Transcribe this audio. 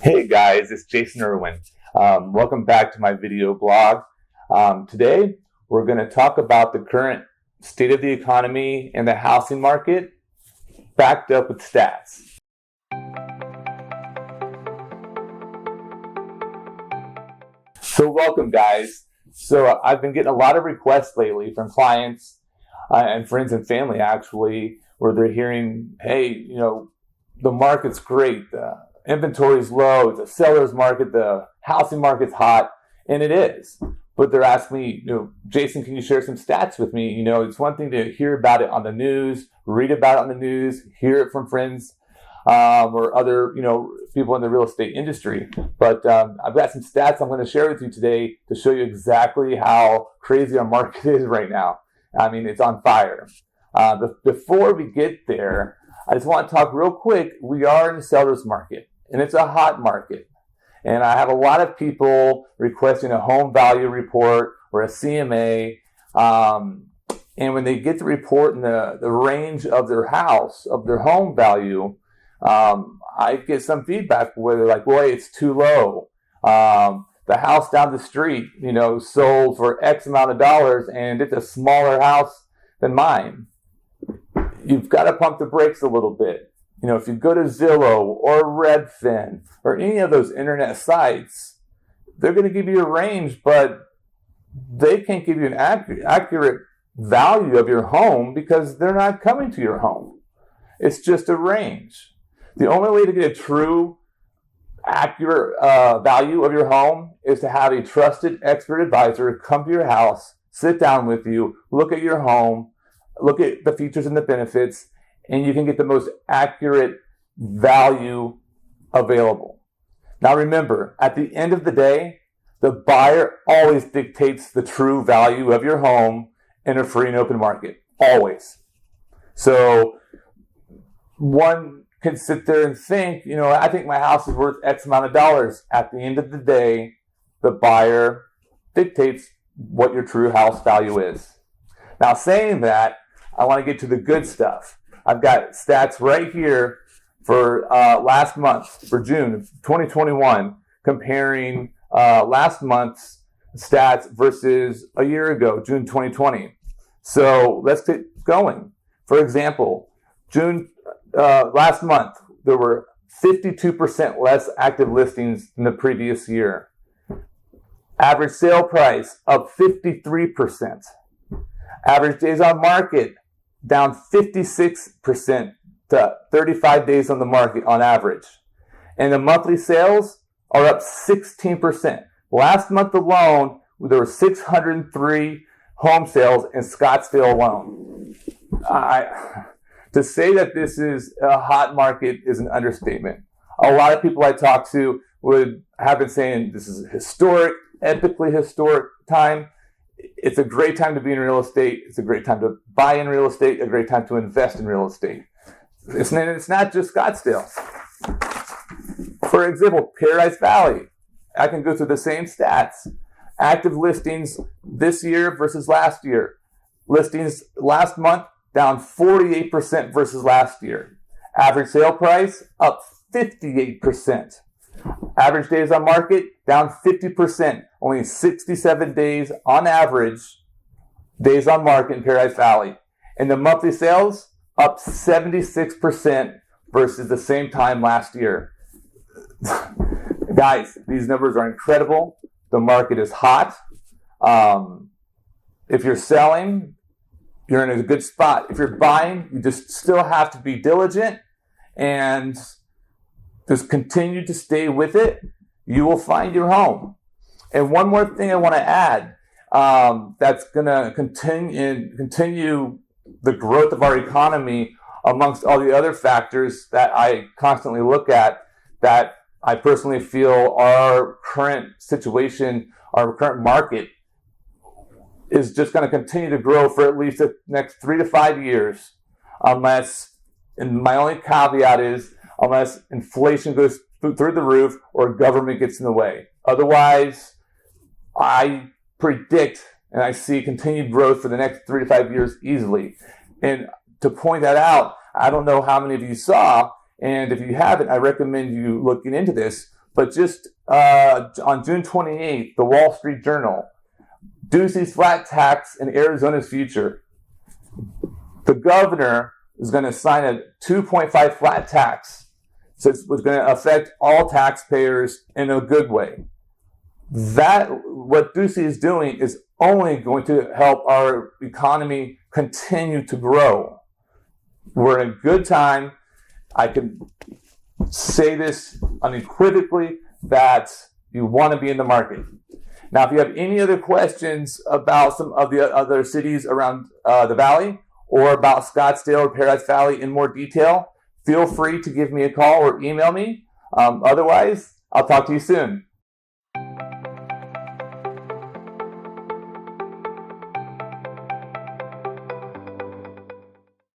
Hey guys, it's Jason.Irwin. Welcome back to my video blog. Today we're going to talk about the current state of the economy and the housing market backed up with stats. So welcome guys. So I've been getting a lot of requests lately from clients and friends and family actually, where they're hearing, hey, the market's great. Inventory's low, it's a seller's market, the housing market's hot, and it is. But they're asking me, Jason, can you share some stats with me? It's one thing to hear about it on the news, read about it on the news, hear it from friends or other, people in the real estate industry. But I've got some stats I'm going to share with you today to show you exactly how crazy our market is right now. I mean, it's on fire. Before we get there, I just want to talk real quick. We are in the seller's market, and it's a hot market. And I have a lot of people requesting a home value report or a CMA. And when they get the report and the range of their house, of their home value, I get some feedback where they're like, well, it's too low. The house down the street, sold for X amount of dollars, and it's a smaller house than mine. You've got to pump the brakes a little bit. If you go to Zillow or Redfin or any of those internet sites, they're going to give you a range, but they can't give you an accurate value of your home because they're not coming to your home. It's just a range. The only way to get a true, accurate value of your home is to have a trusted expert advisor come to your house, sit down with you, look at your home, look at the features and the benefits, and you can get the most accurate value available. Now remember, at the end of the day, the buyer always dictates the true value of your home in a free and open market. Always. So one can sit there and think, I think my house is worth X amount of dollars. At the end of the day, the buyer dictates what your true house value is. Now saying that, I want to get to the good stuff. I've got stats right here for last month, for June 2021, comparing last month's stats versus a year ago, June 2020. So let's get going. For example, June last month, there were 52% less active listings than the previous year. Average sale price up 53%. Average days on market down 56% to 35 days on the market on average. And the monthly sales are up 16%. Last month alone, there were 603 home sales in Scottsdale alone. To say that this is a hot market is an understatement. A lot of people I talk to have been saying this is a historic, epically historic time. It's a great time to be in real estate. It's a great time to buy in real estate, a great time to invest in real estate. It's not just Scottsdale. For example, Paradise Valley. I can go through the same stats. Active listings this year versus last year. Listings last month down 48% versus last year. Average sale price up 58%. Average days on market down 50%. Only 67 days on average days on market in Paradise Valley. And the monthly sales up 76% versus the same time last year. Guys, these numbers are incredible. The market is hot. If you're selling, you're in a good spot. If you're buying, you just still have to be diligent and just continue to stay with it. You will find your home. And one more thing I want to add that's going to continue the growth of our economy amongst all the other factors that I constantly look at, that I personally feel our current situation, our current market is just going to continue to grow for at least the next 3 to 5 years, unless, and my only caveat is, unless inflation goes through the roof or government gets in the way. Otherwise, I predict and I see continued growth for the next 3 to 5 years easily. And to point that out, I don't know how many of you saw, and if you haven't, I recommend you looking into this, But just on June 28th, the Wall Street Journal, Ducey's flat tax in Arizona's future. The governor is going to sign a 2.5 flat tax. So it's going to affect all taxpayers in a good way. What Ducey is doing is only going to help our economy continue to grow. We're in a good time. I can say this unequivocally that you want to be in the market. Now, if you have any other questions about some of the other cities around the valley or about Scottsdale or Paradise Valley in more detail, feel free to give me a call or email me. Otherwise, I'll talk to you soon.